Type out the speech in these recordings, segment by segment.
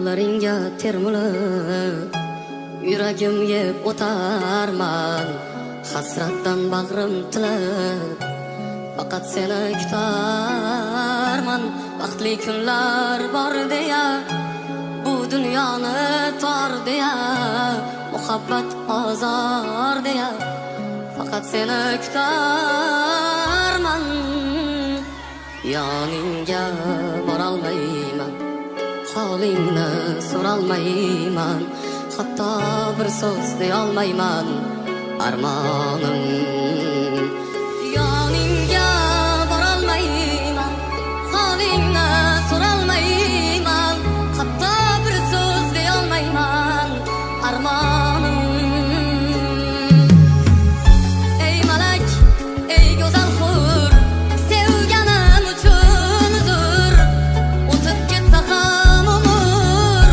Yo'llaringga termilib yuragim yeb o'tarman, hasratdan bag'rim tilib faqat seni kutarman. Baxtli kunlar bor deya, bu dunyoni tor deya, muhabbat ozor deya, faqat seni kutarman. Yoningga borolmayman, holingni so'rolmayman, hatto bir so'z deyolmayman. Armonim yoningga borolmayman, holingni so'rolmayman, hatto bir so'z deyolmayman. Armonim ey malak, ey go'zal hur, sevganim uchun uzr, o'tib ketsa ham umr,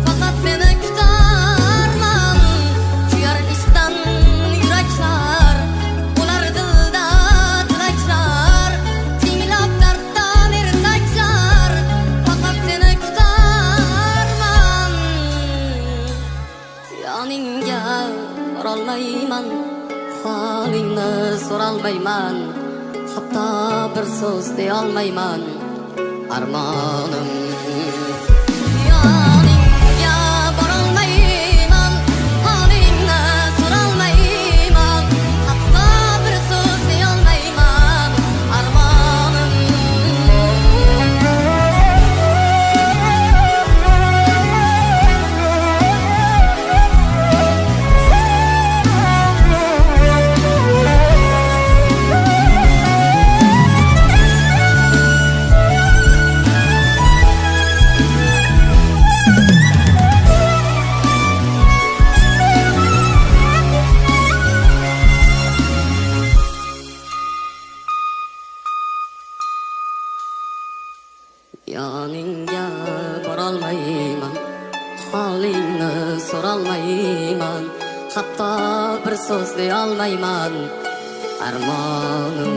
faqat seni kutarman. Kuyar ishqdan yuraklar, bo'lar dilda tilaklar, tinglab darddan ertaklar, faqat seni kutarman. Yoningga borolmayman, holingni so'rolmayman, hatto bir so'z deyolmayman. Armonim yoningga borolmayman, holingni so'rolmayman, hatto bir so'z deyolmayman. Armonim yoningga borolmayman, holingni so'rolmayman, hatto bir so'z deyolmayman. Armonim